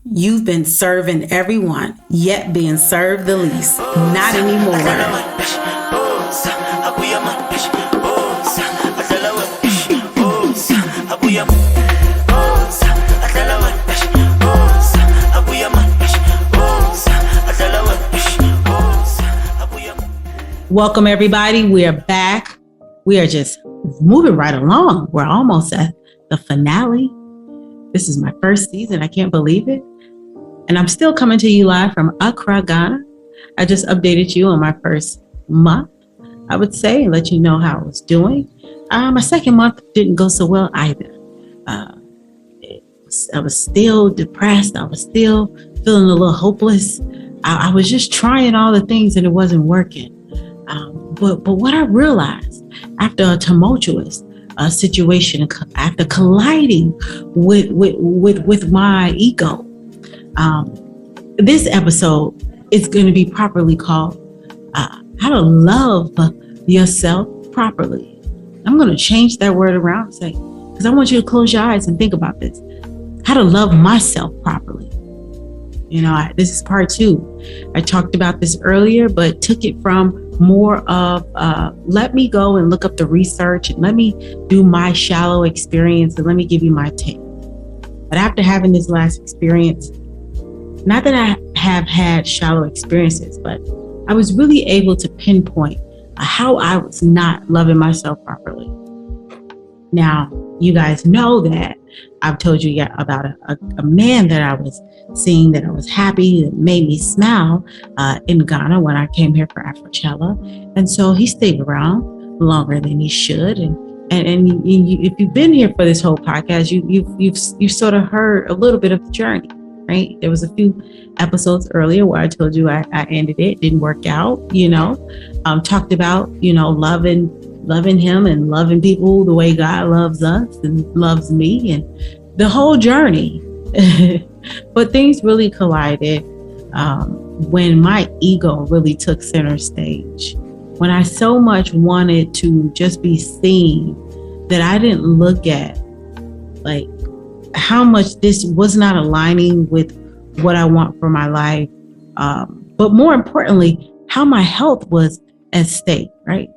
You've been serving everyone, yet being served the least. Not anymore. Welcome, everybody. We are back. We are just moving right along. We're almost at the finale. This is my first season. I can't believe it. And I'm still coming to you live from Accra, Ghana. I just updated you on my first month, I would say, and let you know how I was doing. My second month didn't go so well either. I was still depressed. I was still feeling a little hopeless. I was just trying all the things and it wasn't working. But what I realized after a tumultuous situation, after colliding with my ego, this episode is going to be properly called How to Love Yourself Properly. I'm going to change that word around and say, because I want you to close your eyes and think about this. How to love myself properly. You know, this is part 2. I talked about this earlier, but took it from more of let me go and look up the research and let me do my shallow experience and let me give you my take. But after having this last experience, not that I have had shallow experiences, but I was really able to pinpoint how I was not loving myself properly. Now, you guys know that I've told you about a man that I was seeing that I was happy, that made me smile in Ghana when I came here for Afrochella. And so he stayed around longer than he should. And if you've been here for this whole podcast, you've sort of heard a little bit of the journey, right? There was a few episodes earlier where I told you I ended it, didn't work out, talked about, loving him and loving people the way God loves us and loves me and the whole journey. But things really collided when my ego really took center stage. When I so much wanted to just be seen that I didn't look at like how much this was not aligning with what I want for my life. But more importantly, how my health was at stake, right?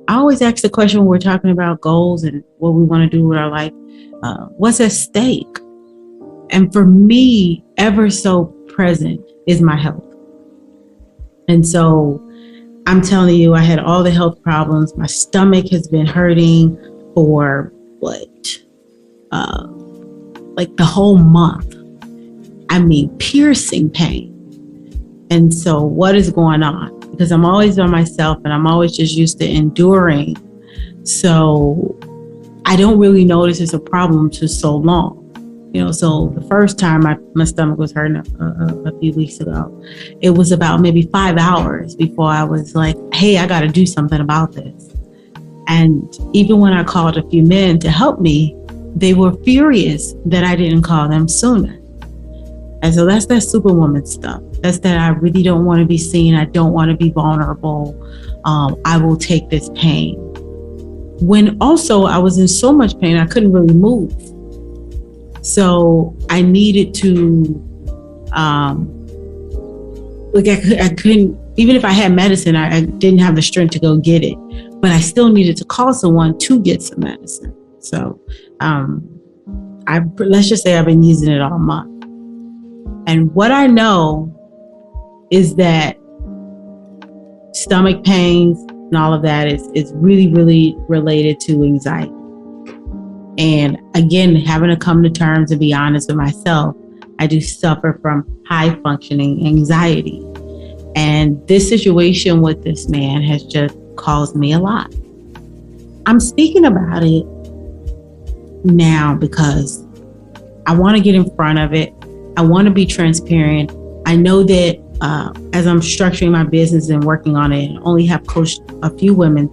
I always ask the question when we're talking about goals and what we want to do with our life, what's at stake? And for me, ever so present is my health. And so I'm telling you, I had all the health problems. My stomach has been hurting for like the whole month. I mean, piercing pain. And so what is going on? Because I'm always by myself and I'm always just used to enduring. So I don't really notice it's a problem for so long. So the first time my stomach was hurting a few weeks ago, it was about maybe 5 hours before I was like, hey, I got to do something about this. And even when I called a few men to help me, they were furious that I didn't call them sooner. And so that's that superwoman stuff. That's that I really don't want to be seen. I don't want to be vulnerable. I will take this pain. When also I was in so much pain, I couldn't really move. So I needed to, I couldn't, even if I had medicine, I didn't have the strength to go get it, but I still needed to call someone to get some medicine. So let's just say I've been using it all month. And what I know is that stomach pains and all of that is really, really related to anxiety. And again, having to come to terms and be honest with myself, I do suffer from high functioning anxiety. And this situation with this man has just caused me a lot. I'm speaking about it now because I want to get in front of it. I want to be transparent. I know that as I'm structuring my business and working on it, I only have coached a few women,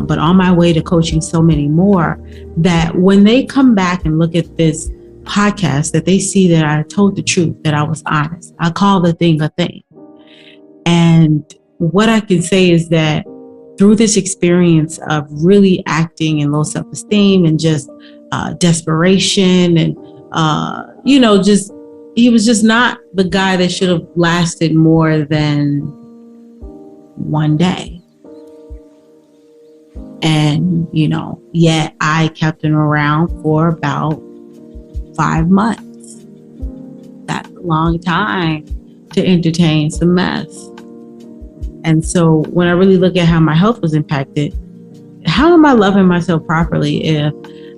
but on my way to coaching so many more, that when they come back and look at this podcast, that they see that I told the truth, that I was honest. I call the thing a thing. And what I can say is that through this experience of really acting in low self-esteem and just desperation and, just he was just not the guy that should have lasted more than one day. And, yet I kept him around for about 5 months. That's a long time to entertain some mess. And so when I really look at how my health was impacted, how am I loving myself properly if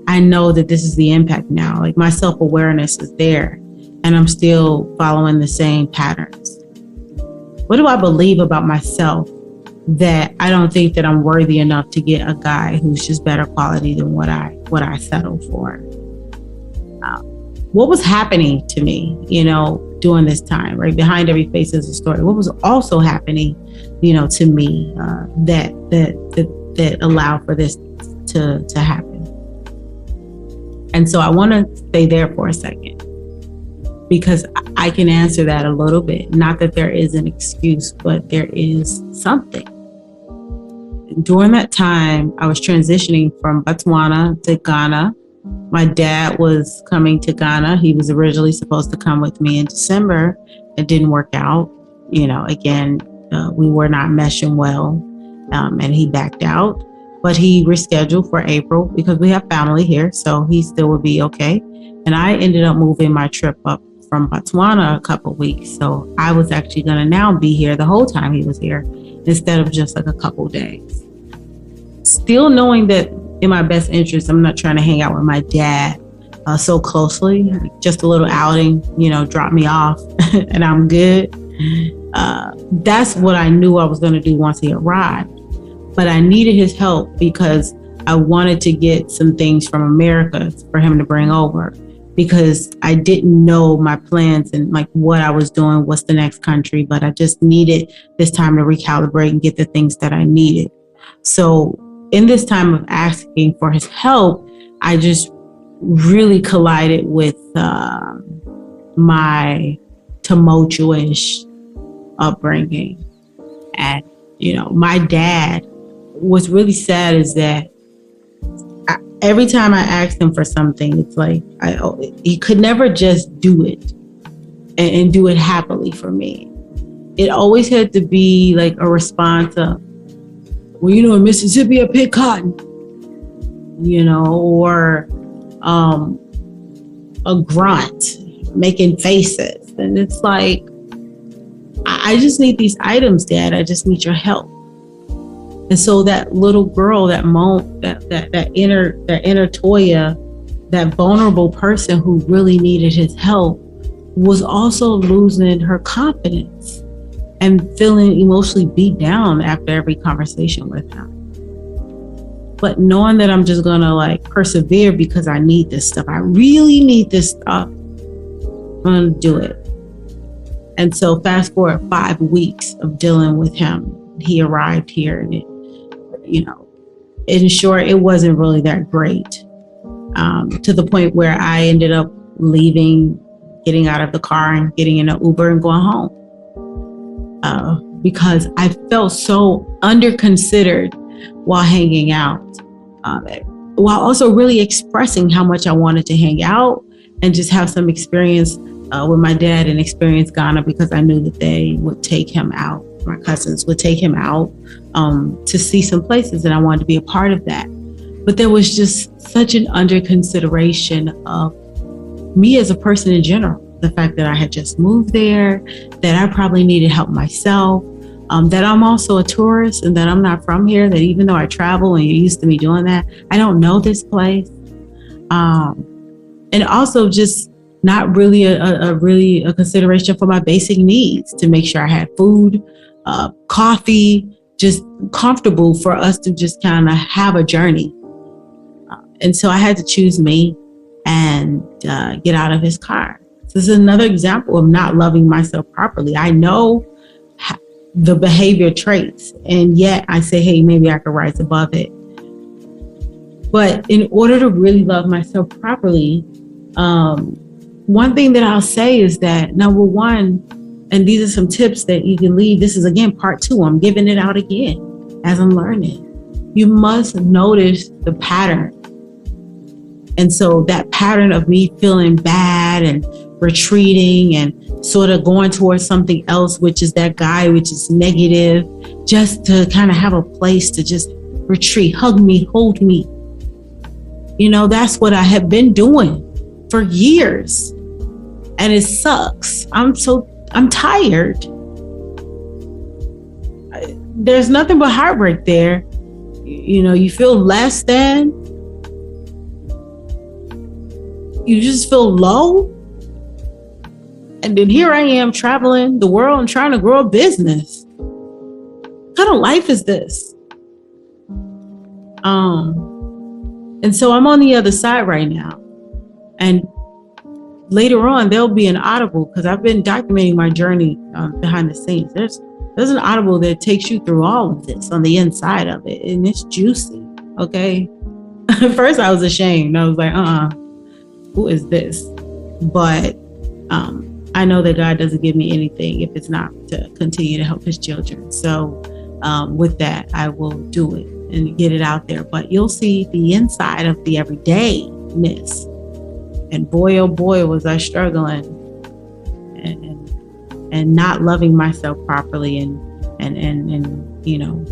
I know that this is the impact now? Like, my self-awareness is there and I'm still following the same patterns. What do I believe about myself that I don't think that I'm worthy enough to get a guy who's just better quality than what I settled for? What was happening to me, during this time, right? Behind every face is a story. What was also happening, to me that allowed for this to happen? And so I want to stay there for a second, because I can answer that a little bit. Not that there is an excuse, but there is something. During that time, I was transitioning from Botswana to Ghana. My dad was coming to Ghana. He was originally supposed to come with me in December. It didn't work out. Again, we were not meshing well, and he backed out. But he rescheduled for April because we have family here, so he still would be okay. And I ended up moving my trip up from Botswana a couple of weeks. So I was actually going to now be here the whole time he was here, instead of just like a couple days. Still knowing that in my best interest, I'm not trying to hang out with my dad so closely. Just a little outing, drop me off and I'm good. That's what I knew I was going to do once he arrived. But I needed his help because I wanted to get some things from America for him to bring over, because I didn't know my plans and like what I was doing, what's the next country, but I just needed this time to recalibrate and get the things that I needed. So in this time of asking for his help, I just really collided with my tumultuous upbringing. And, my dad, what's really sad is that every time I asked him for something, it's like he could never just do it and do it happily for me. It always had to be like a response of, well, in Mississippi, I pick cotton, or a grunt making faces. And it's like, I just need these items, Dad. I just need your help. And so that little girl, that inner Toya, that vulnerable person who really needed his help, was also losing her confidence and feeling emotionally beat down after every conversation with him. But knowing that I'm just gonna persevere because I need this stuff. I really need this stuff. I'm gonna do it. And so fast forward 5 weeks of dealing with him. He arrived here, and in short, it wasn't really that great. To the point where I ended up leaving, getting out of the car and getting in an Uber and going home. Because I felt so under-considered while hanging out, while also really expressing how much I wanted to hang out and just have some experience with my dad and experience Ghana, because I knew that they would take him out. My cousins would take him out to see some places, and I wanted to be a part of that. But there was just such an under-consideration of me as a person in general. The fact that I had just moved there, that I probably needed help myself, that I'm also a tourist and that I'm not from here, that even though I travel and you're used to me doing that, I don't know this place. And also just not really a consideration for my basic needs, to make sure I had food, coffee, just comfortable for us to just kind of have a journey. And so I had to choose me and get out of his car. So this is another example of not loving myself properly. I know the behavior traits, and yet I say, hey, maybe I could rise above it. But in order to really love myself properly, one thing that I'll say is that, number one, and these are some tips that you can leave. This is, again, part 2. I'm giving it out again as I'm learning. You must notice the pattern. And so that pattern of me feeling bad and retreating and sort of going towards something else, which is that guy, which is negative, just to kind of have a place to just retreat, hug me, hold me. You know, that's what I have been doing for years. And it sucks. I'm tired. There's nothing but heartbreak there. You know, you feel less than. You just feel low. And then here I am traveling the world and trying to grow a business. What kind of life is this? And so I'm on the other side right now. And later on, there'll be an audible, because I've been documenting my journey behind the scenes. There's an audible that takes you through all of this on the inside of it. And it's juicy, okay? At first, I was ashamed. I was like, who is this? But I know that God doesn't give me anything if it's not to continue to help his children. So with that, I will do it and get it out there. But you'll see the inside of the everydayness. And boy, oh boy, was I struggling and not loving myself properly and you know,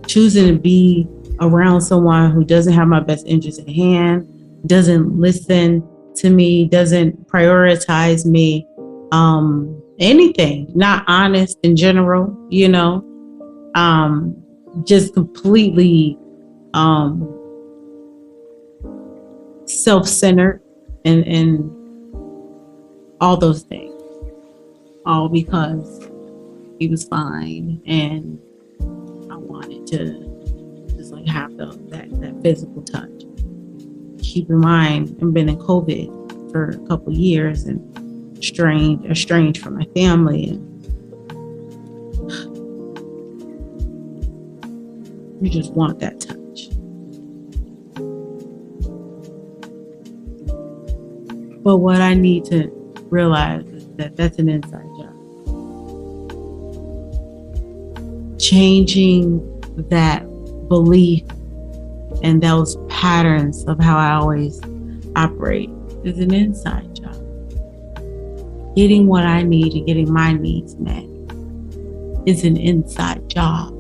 choosing to be around someone who doesn't have my best interest at hand, doesn't listen to me, doesn't prioritize me, anything, not honest in general, you know, just completely self-centered and all those things, all because he was fine and I wanted to just like have that physical touch. Keep in mind, I've been in COVID for a couple of years and estranged from my family, and you just want that touch. But what I need to realize is that that's an inside job. Changing that belief and those patterns of how I always operate is an inside job. Getting what I need and getting my needs met is an inside job.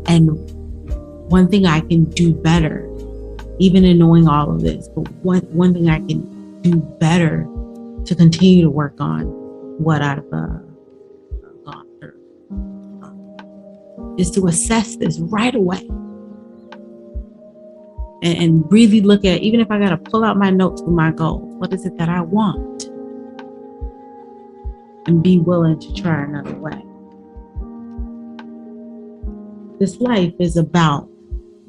And one thing I can do better, even in knowing all of this, but one thing I can do better to continue to work on what I've gone through is to assess this right away and really look at, even if I got to pull out my notes with my goals, what is it that I want? And be willing to try another way. This life is about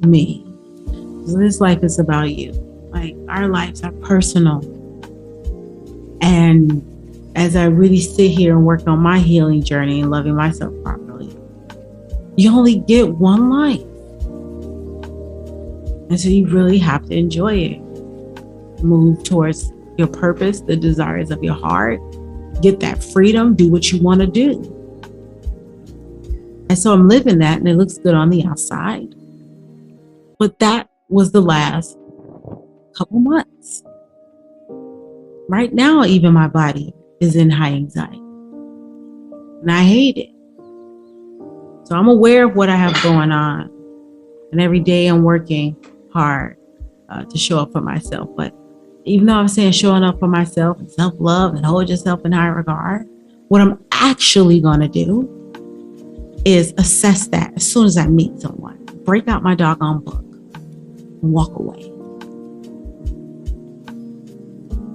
me. This life is about you. Like, our lives are personal. And as I really sit here and work on my healing journey and loving myself properly, you only get one life. And so you really have to enjoy it. Move towards your purpose, the desires of your heart. Get that freedom. Do what you want to do. And so I'm living that, and it looks good on the outside. But that was the last couple months. Right now, even my body is in high anxiety. And I hate it. So I'm aware of what I have going on. And every day I'm working hard to show up for myself. But even though I'm saying showing up for myself and self-love and hold yourself in high regard, what I'm actually going to do is assess that as soon as I meet someone. Break out my doggone book and walk away.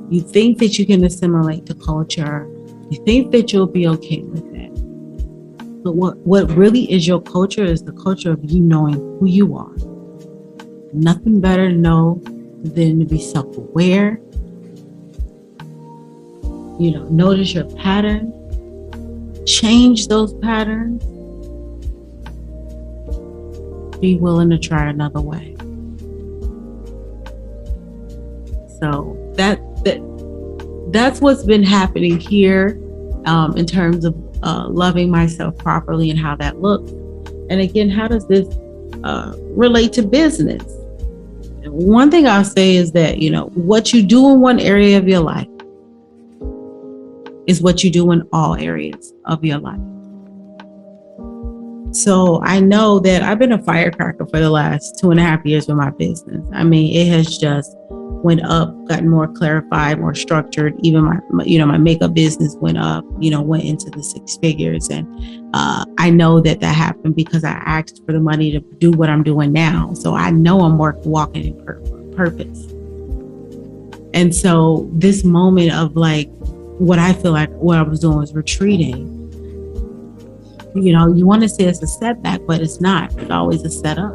You think that you can assimilate the culture. You think that you'll be okay with it. But what really is your culture is the culture of you knowing who you are. Nothing better to know than to be self-aware. You know, notice your pattern. Change those patterns. Be willing to try another way. So that's what's been happening here in terms of loving myself properly and how that looks. And again, how does this relate to business? one thing I'll say is that, what you do in one area of your life is what you do in all areas of your life. So I know that I've been a firecracker for the last 2.5 years with my business. I mean, it has just went up, gotten more clarified, more structured. Even my makeup business went up, went into the 6 figures. And I know that happened because I asked for the money to do what I'm doing now. So I know I'm walking in purpose. And so this moment of what I feel like what I was doing was retreating. You want to say it's a setback, but it's not. It's always a setup.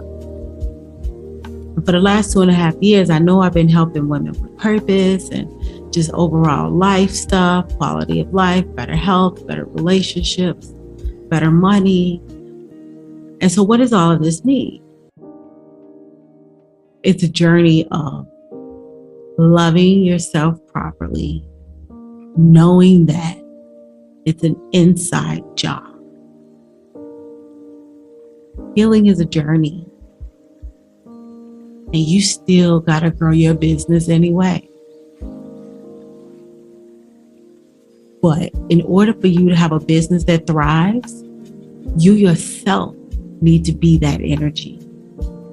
And for the last 2.5 years, I know I've been helping women with purpose and just overall life stuff, quality of life, better health, better relationships, better money. And so what does all of this mean? It's a journey of loving yourself properly, knowing that it's an inside job. Healing is a journey, and you still got to grow your business anyway. But in order for you to have a business that thrives, you yourself need to be that energy.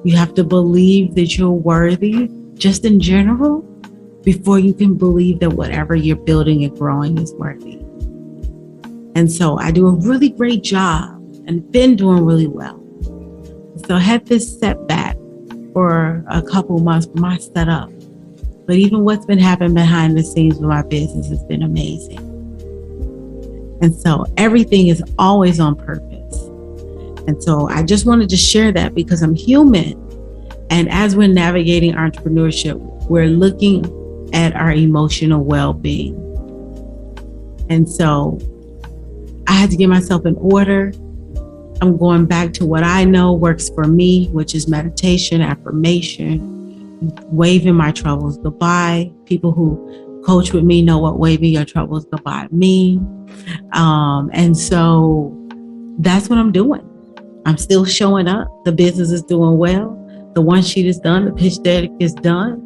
You have to believe that you're worthy, just in general, before you can believe that whatever you're building and growing is worthy. And so I do a really great job and been doing really well. So I had this setback for a couple months for my setup. But even what's been happening behind the scenes with my business has been amazing. And so everything is always on purpose. And so I just wanted to share that because I'm human. And as we're navigating entrepreneurship, we're looking at our emotional well-being. And so I had to get myself in order. I'm going back to what I know works for me, which is meditation, affirmation, waving my troubles goodbye. People who coach with me know what waving your troubles goodbye mean. And so that's what I'm doing. I'm still showing up. The business is doing well. The one sheet is done. The pitch deck is done.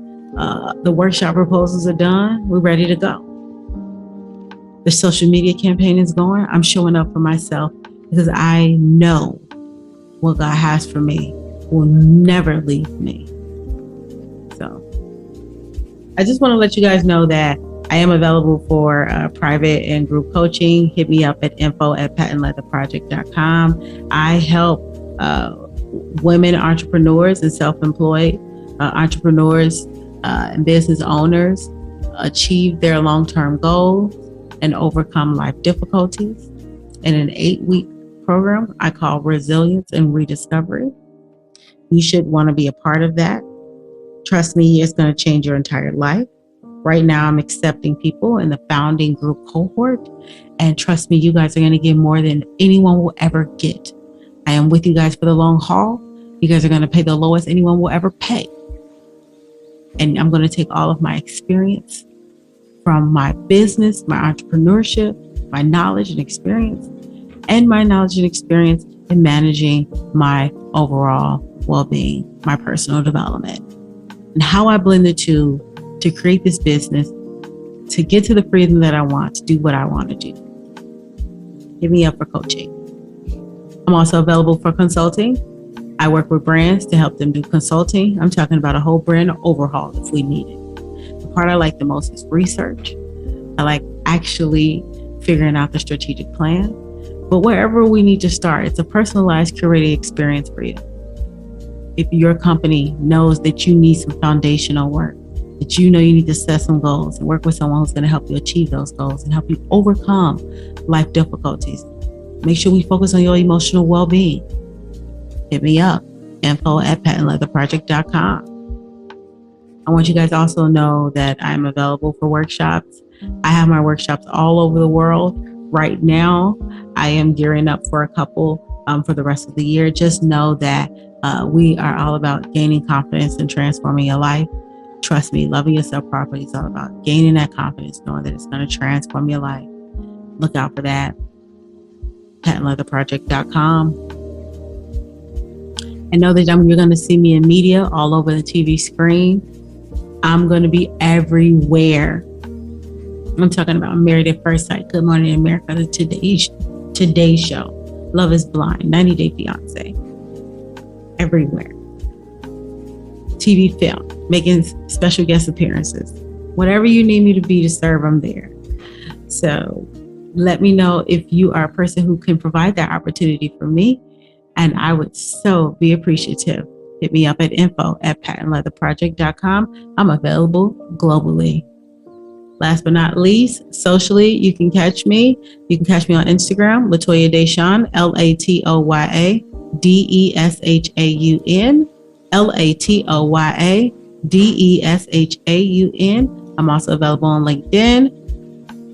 The workshop proposals are done. We're ready to go. The social media campaign is going. I'm showing up for myself because I know what God has for me will never leave me. So I just want to let you guys know that I am available for private and group coaching. Hit me up at info@patentleatherproject.com. I help women entrepreneurs and self-employed entrepreneurs and business owners achieve their long-term goals and overcome life difficulties in an 8-week program I call Resilience and Rediscovery. You should want to be a part of that. Trust me, it's going to change your entire life. Right now, I'm accepting people in the founding group cohort. And trust me, you guys are going to get more than anyone will ever get. I am with you guys for the long haul. You guys are going to pay the lowest anyone will ever pay. And I'm going to take all of my experience from my business, my entrepreneurship, my knowledge and experience, and my knowledge and experience in managing my overall well-being, my personal development, and how I blend the two to create this business, to get to the freedom that I want, to do what I want to do. Hit me up for coaching. I'm also available for consulting. I work with brands to help them do consulting. I'm talking about a whole brand overhaul if we need it. The part I like the most is research. I like actually figuring out the strategic plan. But wherever we need to start, it's a personalized, curated experience for you. If your company knows that you need some foundational work, that you know you need to set some goals and work with someone who's going to help you achieve those goals and help you overcome life difficulties. Make sure we focus on your emotional well-being. Hit me up, info@patentleatherproject.com. I want you guys to also know that I'm available for workshops. I have my workshops all over the world. Right now, I am gearing up for a couple for the rest of the year. Just know that we are all about gaining confidence and transforming your life. Trust me, loving yourself properly is all about gaining that confidence, knowing that it's going to transform your life. Look out for that. patentleatherproject.com. And know that you're going to see me in media all over the TV screen. I'm going to be everywhere. I'm talking about Married at First Sight, Good Morning America, the Today Show, Love is Blind, 90 Day Fiance, everywhere. TV film, making special guest appearances. Whatever you need me to be to serve, I'm there. So let me know if you are a person who can provide that opportunity for me. And I would so be appreciative. Hit me up at info@patentleatherproject.com. I'm available globally. Last but not least, socially, you can catch me. You can catch me on Instagram, Latoya Deshaun, LATOYA DESHAUN, LATOYA DESHAUN. I'm also available on LinkedIn,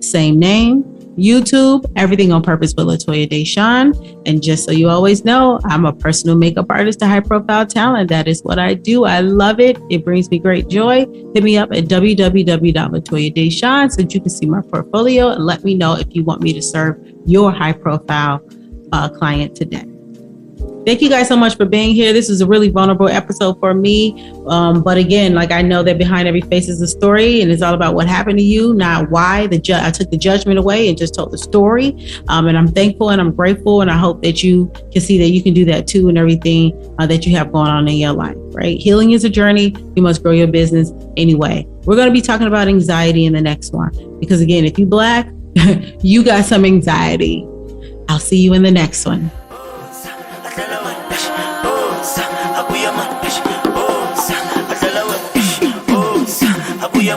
same name, YouTube, everything on purpose with Latoya Deshaun. And just so you always know, I'm a personal makeup artist to high profile talent. That is what I do. I love it. It brings me great joy. Hit me up at www.latoyadeshaun so that you can see my portfolio and let me know if you want me to serve your high profile client today. Thank you guys so much for being here. This is a really vulnerable episode for me. But again, like I know that behind every face is a story, and it's all about what happened to you, not why. I took the judgment away and just told the story. And I'm thankful and I'm grateful. And I hope that you can see that you can do that too, and everything that you have going on in your life, right? Healing is a journey. You must grow your business anyway. We're going to be talking about anxiety in the next one, because again, if you Black, you got some anxiety. I'll see you in the next one. Abuya